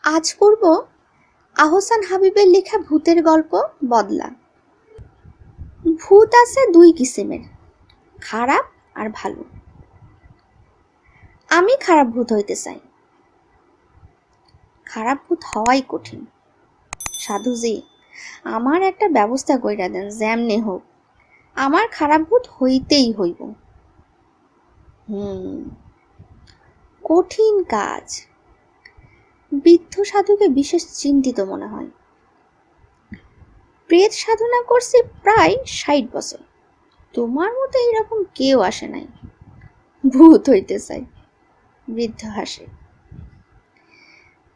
আজ করব আহসান হাবিবের লেখা ভূতের গল্প বদলা। ভূত আছে দুই কিসিমের, খারাপ আর ভালো। আমি খারাপ ভূত হইতে চাই। খারাপ ভূত হওয়াই কঠিন। সাধুজি, আমার একটা ব্যবস্থা কইরা দেন, যেমনে হোক আমার খারাপ ভূত হইতেই হইব। কঠিন কাজ। বৃদ্ধ সাধুকে বিশেষ চিন্তিত মনে হয়। প্রেত সাধনা করছি প্রায় 60 বছর। তোমার মতো এরকম কেউ আসে নাই। ভূত হইতে চাই। বৃদ্ধ হাসে।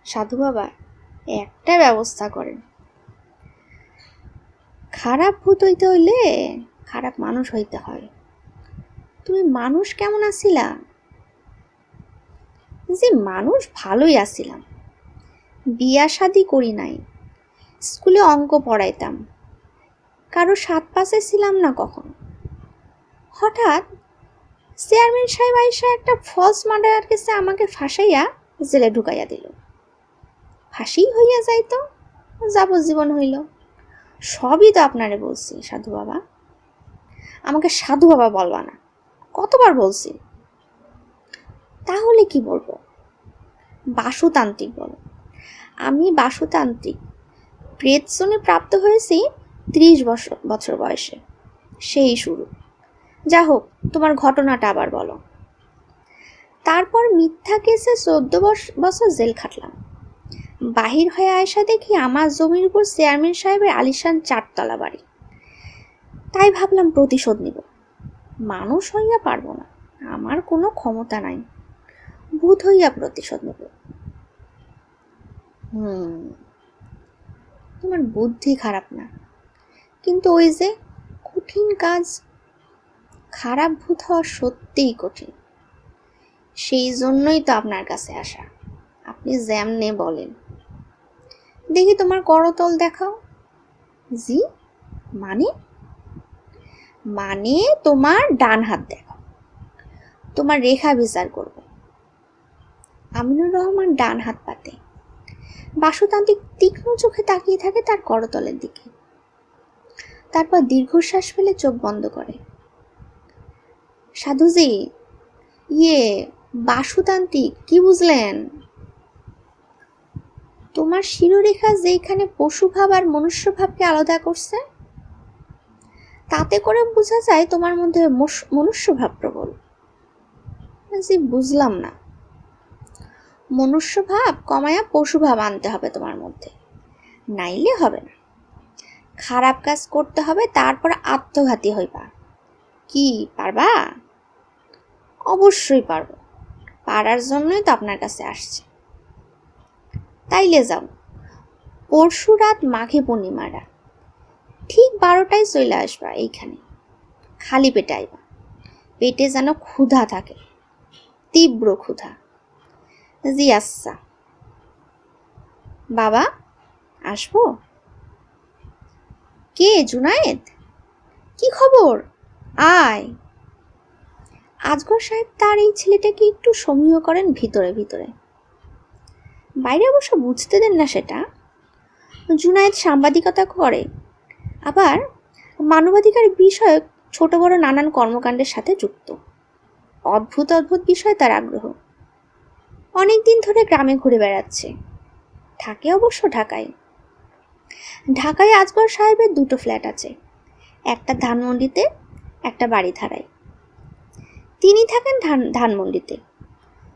সাধু বাবা, একটা ব্যবস্থা করেন। খারাপ ভূত হইতে হইলে খারাপ মানুষ হইতে হয়। তুমি মানুষ কেমন আছিলা? যে মানুষ ভালোই আছিলাম। বিয়া শাদি করি নাই। স্কুলে অঙ্ক পড়াইতাম। কারো সাত পাশে ছিলাম না কখন। হঠাৎ চেয়ারম্যান সাহেব আইসা একটা ফলস মার্ডার কেসে আমাকে ফাঁসাইয়া জেলে ঢুকাইয়া দিল। ফাঁসি হইয়া যাইত, যাবজ্জীবন হইল। সবই তো আপনারে বলছি সাধু বাবা। আমাকে সাধু বাবা বলবা না, কতবার বলছি। তাহলে কি বলবো? বাসুতান্ত্রিক বলো। আমি বাসুতান্ত্রিক। প্রেতজনে প্রাপ্ত হয়েছি 30 বছর বয়সে। সেই শুরু। যা হোক, তোমার ঘটনাটা আবার বলো। তারপর মিথ্যা কেসে 14 বছর জেল খাটলাম। বাহির হয়ে আয়সা দেখি আমার জমির উপর চেয়ারম্যান সাহেবের আলিশান 4 তলা বাড়ি। তাই ভাবলাম প্রতিশোধ নিব। মানুষ হইয়া পারবো না, আমার কোনো ক্ষমতা নাই। ভূত হইয়া প্রতিশোধ নেব। তোমার বুদ্ধি খারাপ না, কিন্তু ওই যে কঠিন কাজ। খারাপ ভূত হওয়া সত্যিই কঠিন। সেই জন্যই তো আপনার কাছে আসা। আপনি যেমনে বলেন। দেখি তোমার করতল দেখাও। জি? মানে? মানে তোমার ডান হাত দেখাও। তোমার রেখা বিচার করব। আমিনুর রহমান ডান হাত পাতে। বাসুতান্ত্রিক তীক্ষ্ণ চোখে তাকিয়ে থাকে তার করতলের দিকে। তারপর দীর্ঘশ্বাস ফেলে চোখ বন্ধ করে। সাধুজি, বাসুতান্ত্রিক, কি বুঝলেন? তোমার শিরোরেখা যেখানে পশুভাব আর মনুষ্যভাবকে আলাদা করছে, তাতে করে বোঝা যায় তোমার মধ্যে মনুষ্যভাব প্রবল। জি, বুঝলাম না। মনুষ্যভাব কমায়া পশুভাব আনতে হবে তোমার মধ্যে, নাইলে হবে না। খারাপ কাজ করতে হবে, তারপর আত্মঘাতী হইবা। কি পারবা? অবশ্যই পারবো। পারার জন্যই তো আপনার কাছে আসছে। তাইলে যাও, পরশু রাত মাঘে পূর্ণিমা রাত ঠিক 12টায় চলে আসবা এইখানে। খালি পেটে আইবা। পেটে যেন ক্ষুধা থাকে, তীব্র ক্ষুধা। জি আচ্ছা। বাবা, আসবো? কে? জুনায়েদ? কি খবর? আয়। আজগর সাহেব তার এই ছেলেটাকে একটু সমীহ করেন ভিতরে ভিতরে। বাইরে অবশ্য বুঝতে দেন না সেটা। জুনায়েদ সাংবাদিকতা করে, আবার মানবাধিকার বিষয়ক ছোট বড় নানান কর্মকাণ্ডের সাথে যুক্ত। অদ্ভুত অদ্ভুত বিষয় তার আগ্রহ। অনেক দিন ধরে গ্রামে ঘুরে বেড়াচ্ছে। থাকে অবশ্য ঢাকায়। ঢাকায় আজগর সাহেবের 2টো ফ্ল্যাট আছে, একটা ধানমন্ডিতে, একটা বাড়িধারায়। তিনি থাকেন ধানমন্ডিতে।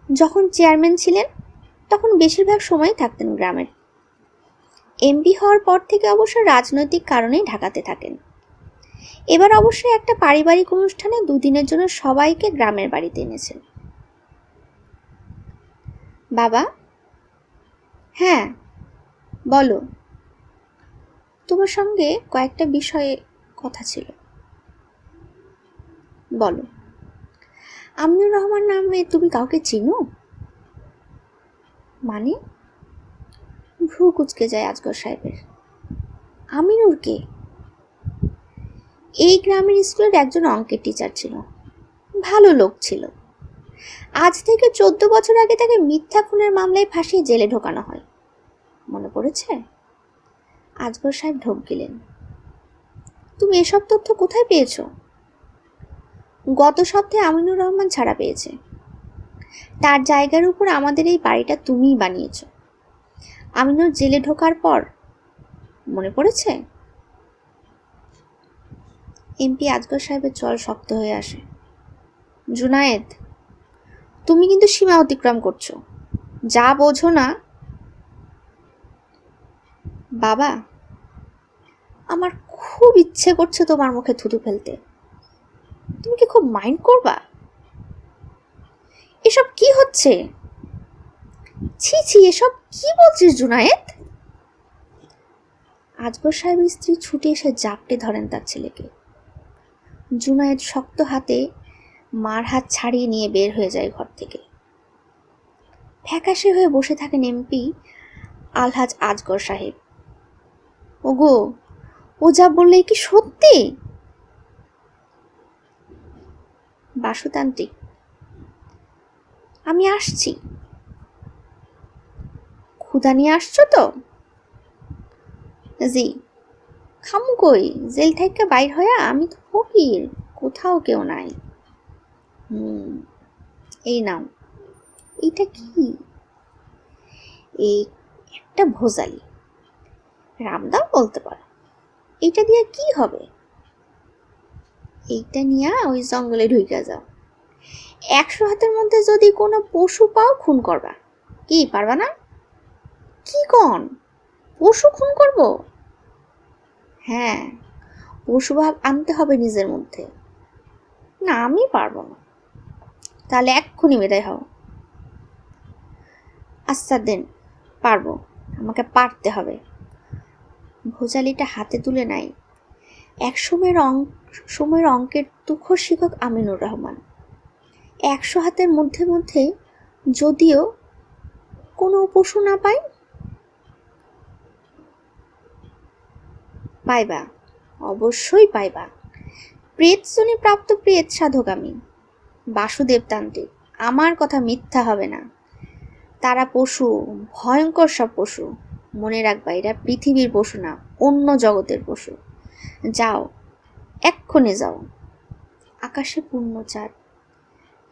যখন চেয়ারম্যান ছিলেন তখন বেশিরভাগ সময় থাকতেন গ্রামের। এমপি হওয়ার পর থেকে অবশ্য রাজনৈতিক কারণেই ঢাকাতে থাকেন। এবার অবশ্যই একটা পারিবারিক অনুষ্ঠানে 2 দিনের জন্য সবাইকে গ্রামের বাড়িতে এনেছেন। বাবা? হ্যাঁ, বলো। তোমার সঙ্গে কয়েকটা বিষয়ে কথা ছিল। বলো। আমিনুর রহমান নামে তুমি কাউকে চিনো? মানে? ভ্রু কুচকে যায় আজগর সাহেবের। আমিনুর কে? এই গ্রামের স্কুলের একজন অঙ্কের টিচার ছিল, ভালো লোক ছিল। আজ থেকে 14 বছর আগে তাকে মিথ্যা খুনের মামলায় ফাঁসিয়ে জেলে ঢোকানো হয়। মনে পড়েছে? আজগর সাহেব ঢোক গেলেন। তুমি এসব তথ্য কোথায় পেয়েছো? গত সপ্তাহে আমিনুর রহমান ছাড়া পেয়েছে। তার জায়গার উপর আমাদের এই বাড়িটা তুমিই বানিয়েছ। আমিনুর জেলে ঢোকার পর মনে পড়েছে? এমপি আজগর সাহেবের চল শক্ত হয়ে আসে। জুনায়েদ, তুমি কিন্তু সীমা অতিক্রম করছো। যা বোঝো না। বাবা, আমার খুব ইচ্ছে করছে তোমার মুখে থুতু ফেলতে। তুমি কি খুব মাইন্ড করবা? এসব কি হচ্ছে? ছি ছি, এসব কি বলছিস জুনায়েদ? আজগর সাহেবের স্ত্রী ছুটে এসে জাপটে ধরেন তার ছেলেকে। জুনায়েদ শক্ত হাতে মার হাত ছাড়িয়ে নিয়ে বের হয়ে যায় ঘর থেকে। ফ্যাকাশে হয়ে বসে থাকেন এমপি আলহাজ আজগর সাহেব। ওগো, ও যা বললে কি সত্যি? বাসুতান্ত্রিক, আমি আসছি। ক্ষুধা নিয়ে আসছো তো? জি। খামু কই? জেল থেকে বাইর হয়ে আমি তো ফকির, কোথাও কেউ নাই। এই নাও। এইটা কি? এই একটা ভোজালি, রামদাও বলতে পারো। এইটা দিয়ে কি হবে? এইটা নিয়ে ওই জঙ্গলে ঢুকে যাও। 100 হাতের মধ্যে যদি কোনো পশু পাও খুন করবা। কি পারবা না? কি কন? পশু খুন করব? হ্যাঁ, পশু ভাব আনতে হবে নিজের মধ্যে। না, আমি পারবো না। তাহলে এক্ষুনি বিদায় হও। আচ্ছা দেন, পারবো, আমাকে পারতে হবে। ভোজালিটা হাতে তুলে নাই এক সময়ের অঙ্কের তুখোর শিক্ষক আমিনুর রহমান। 100 হাতের মধ্যে মধ্যে যদিও কোনো পশু না পাই। পাইবা, অবশ্যই পাইবা। প্রেতজনী প্রাপ্ত প্রেত সাধক আমি, বাসুদেব তান্ত্রিক। আমার কথা মিথ্যা হবে না। তারা পশু, ভয়ঙ্কর সব পশু। মনে রাখবা, এরা পৃথিবীর পশু না, অন্য জগতের পশু। যাও, এক্ষুনি যাও। আকাশে পূর্ণ চাঁদ,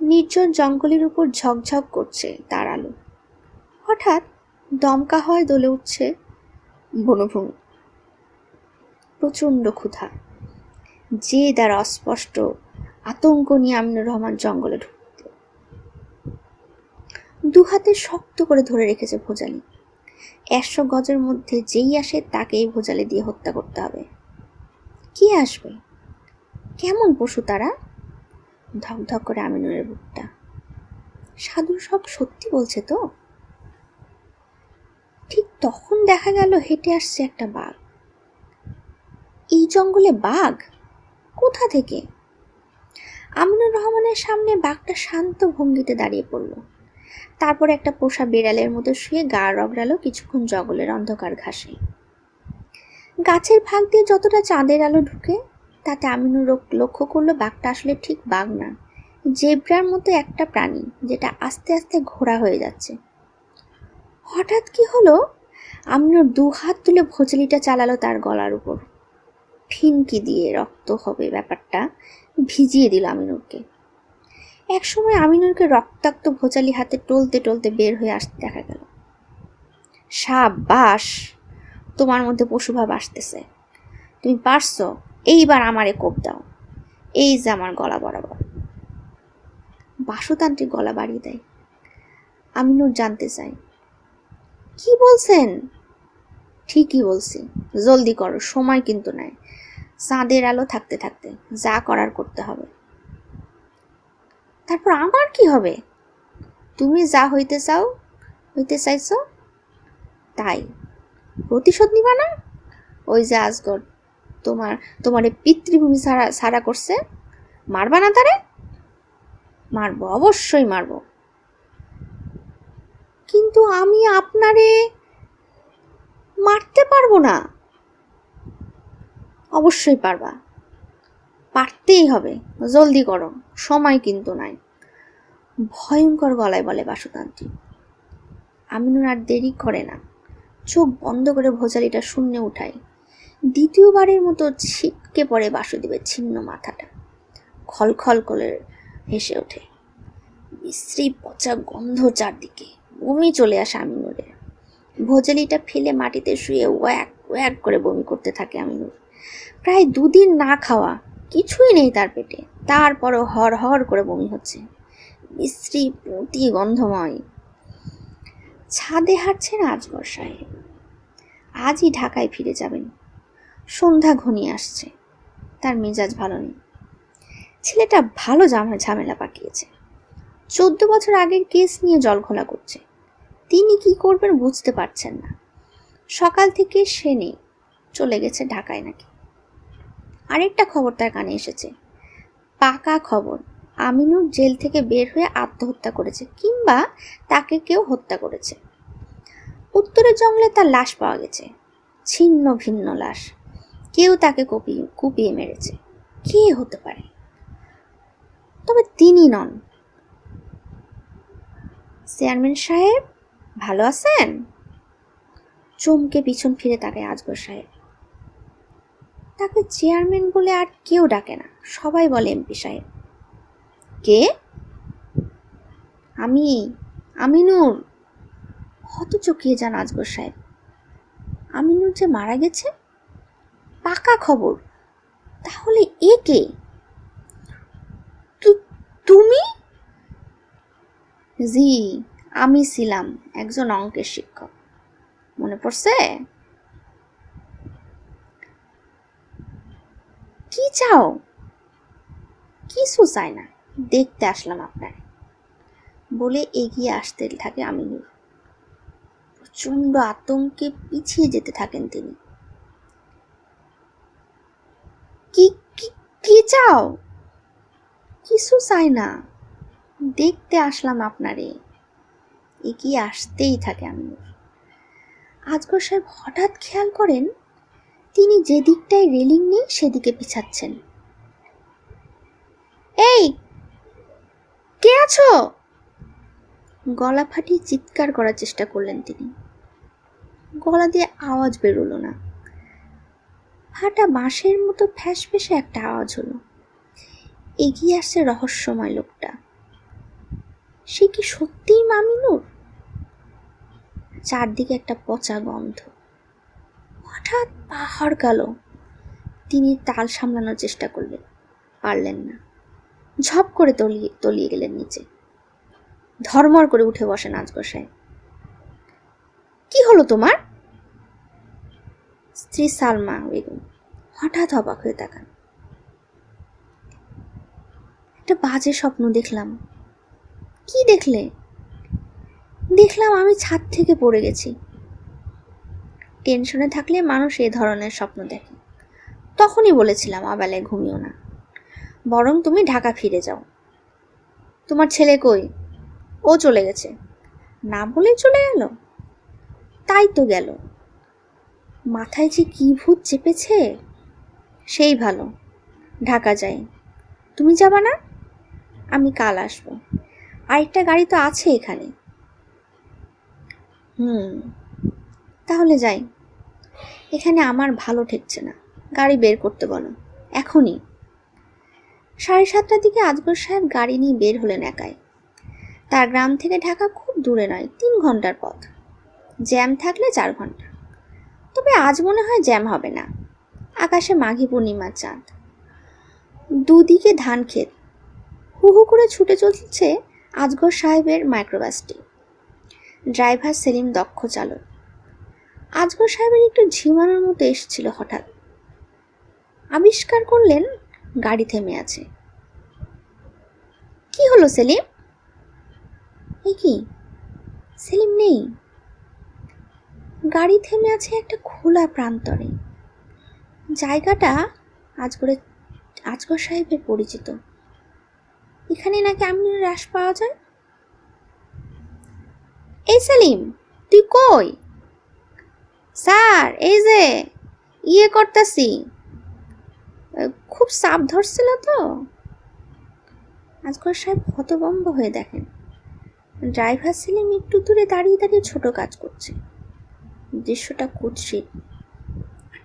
নির্জন জঙ্গলের উপর ঝকঝক করছে তার আলো। হঠাৎ দমকা হয় দোলে উঠছে বনভূমি। প্রচণ্ড ক্ষুধা, যে দ্বারা অস্পষ্ট আতঙ্ক নিয়ে আমিনুর রহমান জঙ্গলে ঢুকল। 2 হাতে শক্ত করে ধরে রেখেছে ভোজালি। 100 গজের মধ্যে যেই আসে তাকেই ভোজালি দিয়ে হত্যা করতে হবে। কি আসবে? কেমন পশু তারা? ধকধক করে আমিনুরের বুকটা। সাধু সব সত্যি বলছে তো? ঠিক তখন দেখা গেল হেঁটে আসছে একটা বাঘ। এই জঙ্গলে বাঘ? কোথা থেকে? আমিনুর রহমানের সামনে বাঘটা শান্ত ভঙ্গিতে দাঁড়িয়ে পড়ল। তারপর একটা পোষা বিড়ালের মতো শুয়ে গা রগড়ালো কিছুক্ষণ জঙ্গলের অন্ধকার ঘাসে। গাছের ফাঁক দিয়ে যতটা চাঁদের আলো ঢুকে, তাতে আমিনুর লক্ষ্য করলো বাঘটা আসলে ঠিক বাঘ না, জেব্রার মতো একটা প্রাণী, যেটা আস্তে আস্তে ঘোড়া হয়ে যাচ্ছে। হঠাৎ কি হলো, আমিনুর 2 হাত তুলে ভোজলিটা চালালো তার গলার উপর। ফিনকি দিয়ে রক্ত হবে ব্যাপারটা ভিজিয়ে দিল আমিনুরকে। একসময় আমিনুরকে রক্তাক্ত ভোজালি হাতে টলতে টলতে বের হয়ে আসতে দেখা গেল। সাবাস, তোমার মধ্যে পশুভাব আসতেছে। তুমি পারছো, এইবার আমারে কোপ দাও। এই যে আমার গলা বরাবর। বাসুতান্ত্রিক গলা বাড়িয়ে দেয়। আমিনুর জানতে চাই, কি বলছেন? ঠিকই বলছি, জলদি করো, সময় কিন্তু নাই। চাঁদের আলো থাকতে থাকতে যা করার করতে হবে। তারপর আমার কি হবে? তুমি যা হইতে চাইছো তাই। প্রতিশোধ নিবা না? ওই যে আজগর তোমারে পিতৃভূমি ছাড়া করছে, মারবা না তারে? মারবো, অবশ্যই মারবো। কিন্তু আমি আপনারে মারতে পারবো না। অবশ্যই পারবা, পারতেই হবে, জলদি করো, সময় কিন্তু নাই। ভয়ঙ্কর গলায় বলে বাসুতান্ত্রিক। আমিনুর আর দেরি করে না, চোখ বন্ধ করে ভোজালিটা শূন্যে উঠায়। দ্বিতীয়বারের মতো ছিটকে পড়ে বাসুদেবের ছিন্ন মাথাটা। খলখল করে হেসে ওঠে। বিশ্রী পচা গন্ধ চারদিকে। বমি চলে আসে আমিনুরের। ভোজালিটা ফেলে মাটিতে শুয়ে ওয়াক ওয়াক করে বমি করতে থাকে আমিনুর। প্রায় 2 দিন না খাওয়া, কিছুই নেই তার পেটে, তারপরও হর হর করে বমি হচ্ছে। বিশ্রী পুঁতি গন্ধময়। ছাদে হাঁটছেন আজগর সাহেব। আজই ঢাকায় ফিরে যাবেন। সন্ধ্যা ঘনিয়ে আসছে। তার মেজাজ ভালো নেই। ছেলেটা ভালো ঝামেলা পাকিয়েছে। 14 বছর আগের কেস নিয়ে জলঘোলা করছে। তিনি কি করবেন বুঝতে পারছেন না। সকাল থেকে সে নেই, চলে গেছে ঢাকায় নাকি। আরেকটা খবর তার কানে এসেছে, পাকা খবর। আমিনুর জেল থেকে বের হয়ে আত্মহত্যা করেছে, কিংবা তাকে কেউ হত্যা করেছে। উত্তরের জঙ্গলে তার লাশ পাওয়া গেছে, ছিন্ন ভিন্ন লাশ। কেউ তাকে কুপিয়ে মেরেছে। কে হতে পারে? তবে তিনি নন। চেয়ারম্যান সাহেব ভালো আছেন? চমকে পিছন ফিরে তাকায় আজগর সাহেব। তাকে চেয়ারম্যান বলে আর কেউ ডাকে না, সবাই বলে এমপি সাহেব। কে? আমি, আমিনুর। হতচকিয়ে যান আজগর সাহেব। আমিনুর যে মারা গেছে, পাকা খবর। তাহলে এ কে? তুমি? জি, আমি ছিলাম একজন অঙ্কের শিক্ষক। মনে পড়ছে? কি চাও? কিছু চাই না, দেখতে আসলাম আপনার, বলে এগিয়ে আসতে থাকে আমিনুর। প্রচণ্ড আতঙ্কে পিছিয়ে যেতে থাকেন তিনি। কি চাও? কিছু চাই না, দেখতে আসলাম আপনারে। এগিয়ে আসতেই থাকে আমিনুর। আজগর সাহেব হঠাৎ খেয়াল করেন তিনি যে দিকটায় রেলিং নেই সেদিকে পিছাচ্ছেন। এই, কে আছো? গলা ফাটিয়ে চিৎকার করার চেষ্টা করলেন তিনি। গলা দিয়ে আওয়াজ বেরোলো না। ফাটা বাঁশের মতো ফ্যাস ফেসে একটা আওয়াজ হলো। এগিয়ে আসছে রহস্যময় লোকটা। সে কি সত্যিই আমিনুর? চারদিকে একটা পচা গন্ধ। হঠাৎ পা হড়কালো। তিনি তাল সামলানোর চেষ্টা করলেন, পারলেন না। ঝপ করে তলিয়ে গেলেন নিচে। ধর্মর করে উঠে বসেন আজগর সাহেব। কি হলো তোমার? স্ত্রী সালমা বেগম হঠাৎ অবাক হয়ে তাকান। একটা বাজে স্বপ্ন দেখলাম। কি দেখলে? দেখলাম আমি ছাদ থেকে পড়ে গেছি। টেনশনে থাকলে মানুষ এ ধরনের স্বপ্ন দেখে। তখনই বলেছিলাম অবেলায় ঘুমিও না, বরং তুমি ঢাকা ফিরে যাও। তোমার ছেলে কই? ও চলে গেছে। না বলেই চলে গেল? তাই তো গেল। মাথায় যে কি ভূত চেপেছে। সেই ভালো, ঢাকা যাই। তুমি যাবা না? আমি কাল আসবো। আরেকটা গাড়ি তো আছে এখানে। তাহলে যাই। এখানে আমার ভালো ঠেকছে না। গাড়ি বের করতে বলো এখনই। 7:30টার দিকে আজগর সাহেব গাড়ি নিয়ে বের হলেন একাই। তার গ্রাম থেকে ঢাকা খুব দূরে নয়, 3 ঘন্টার পথ। জ্যাম থাকলে 4 ঘন্টা। তবে আজ মনে হয় জ্যাম হবে না। আকাশে মাঘী পূর্ণিমার চাঁদ। দুদিকে ধান ক্ষেত। হু হু করে ছুটে চলছে আজগর সাহেবের মাইক্রোবাসটি। ড্রাইভার সেলিম দক্ষ চালক। আজগর সাহেবের একটু ঝিমানোর মতো এসেছিল হঠাৎ। আবিষ্কার করলেন গাড়ি থেমে আছে। কি হলো সেলিম? এ কি, সেলিম নেই। গাড়ি থেমে আছে একটা খোলা প্রান্তরে। জায়গাটা আজগর সাহেবের পরিচিত। এখানে নাকি আমিনুরের লাশ পাওয়া যায়। এই সেলিম, তুই কই? স্যার, এই যে করতেছি। খুব চাপ ধরছিল তো। আজগর সাহেব হতভম্ব হয়ে দেখেন ড্রাইভার সেলিম একটু দূরে দাঁড়িয়ে দাঁড়িয়ে ছোট কাজ করছে। দৃশ্যটা কুৎসিত।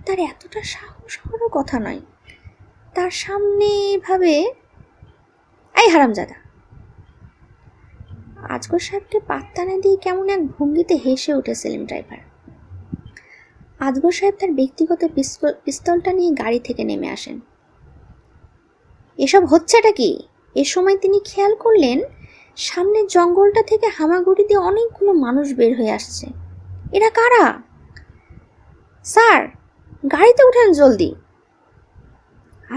তার এতটা সাহস হওয়ারও কথা নয়। তার সামনে এভাবে, এই হারামজাদা! আজগর সাহেবকে পাত্তা না দিয়ে কেমন এক ভঙ্গিতে হেসে ওঠে সেলিম ড্রাইভার। আজগর সাহেব তার ব্যক্তিগত পিস্তলটা নিয়ে গাড়ি থেকে নেমে আসেন। এসব হচ্ছেটা কি? এ সময় তিনি খেয়াল করলেন সামনের জঙ্গলটা থেকে হামাগুড়ি দিয়ে অনেকগুলো মানুষ বের হয়ে আসছে। এরা কারা? স্যার, গাড়িতে উঠেন জলদি!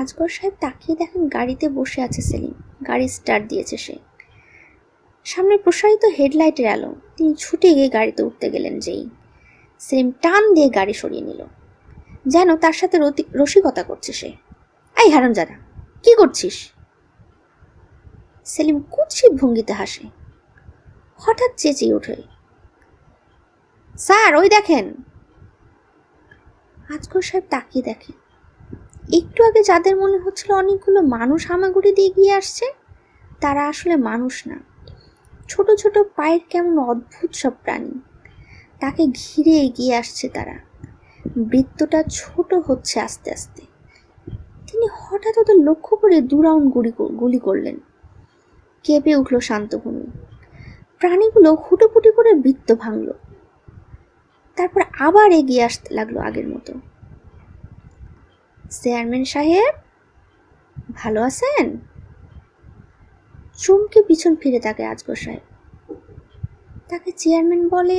আজগর সাহেব তাকিয়ে দেখেন গাড়িতে বসে আছে সেলিম। গাড়ি স্টার্ট দিয়েছে সে। সামনে প্রসারিত হেডলাইটের আলো। তিনি ছুটে গিয়ে গাড়িতে উঠতে গেলেন যেই সেলিম টান দিয়ে গাড়ি সরিয়ে নিল, যেন তার সাথে রসিকতা করছে সে। এই হারামজাদা, কি করছিস? সেলিম কুৎসিত ভঙ্গিতে হাসে। হঠাৎ চেঁচিয়ে ওঠে, স্যার ওই দেখেন! আজগর সাহেব তাকিয়ে দেখেন একটু আগে যাদের মনে হচ্ছিল অনেকগুলো মানুষ হামাগুড়ি দিয়ে এগিয়ে আসছে, তারা আসলে মানুষ না, ছোট ছোট পায়ের কেমন অদ্ভুত সব প্রাণী। তাকে ঘিরে এগিয়ে আসছে তারা। বৃত্তটা ছোট হচ্ছে আস্তে আস্তে। তিনি হঠাৎ ওদের লক্ষ্য করে 2 রাউন্ড গুলি করলেন। কেঁপে উঠল শান্তভূমি। প্রাণীগুলো হুটোপুটি করে বৃত্ত ভাঙল। তারপর আবার এগিয়ে আসতে লাগলো আগের মতো। চেয়ারম্যান সাহেব, ভালো আছেন? চমকে পিছন ফিরে তাকে আজগর সাহেব। তাকে চেয়ারম্যান বলে,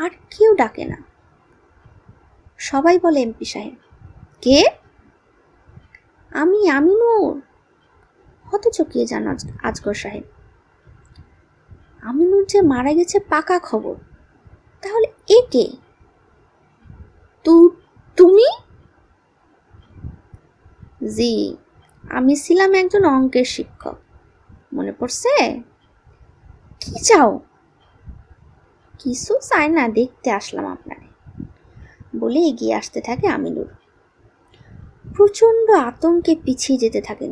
আর কেউ ডাকে না। সবাই বলে এমপি সাহেব। কে? আমি আমিনুর। হতচকিয়ে যান আজগর সাহেব। আমিনুর যে মারা গেছে পাকা খবর। তাহলে এ কে? তুমি? জি, আমি ছিলাম একজন অঙ্কের শিক্ষক। মনে পড়ছে? কি চাও? কিছু চাই না, দেখতে আসলাম আপনারে, বলে এগিয়ে আসতে থাকে আমিনুর। প্রচণ্ড আতঙ্কে পিছিয়ে যেতে থাকেন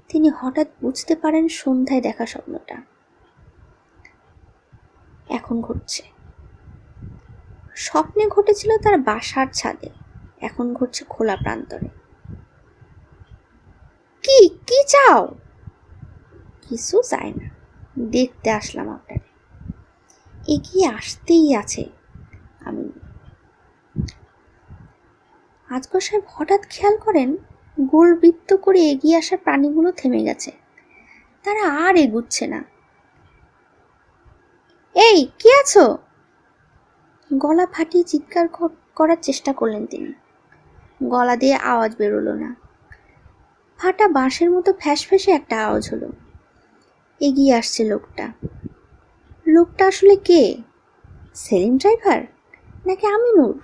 তিনি হঠাৎ বুঝতে পারেন সন্ধ্যায় দেখা স্বপ্নটা এখন ঘটছে। স্বপ্নে ঘটেছিল তার বাসার ছাদে, এখন ঘটছে খোলা প্রান্তরে। কি চাও? কিছু চাই না, দেখতে আসলাম আপনারে। এগিয়ে আসতেই আছে আমিনুর। আজগর সাহেব হঠাৎ খেয়াল করেন গোল বৃত্ত করে এগিয়ে আসা প্রাণীগুলো থেমে গেছে। তারা আর এগুচ্ছে না। এই, কি আছো? গলা ফাটিয়ে চিৎকার করার চেষ্টা করলেন তিনি। গলা দিয়ে আওয়াজ বেরোলো না। ফাটা বাঁশের মতো ফ্যাঁসে একটা আওয়াজ হলো। এগিয়ে আসছে লোকটা আসলে কে? সেলিম ড্রাইভার নাকি আমিনুর?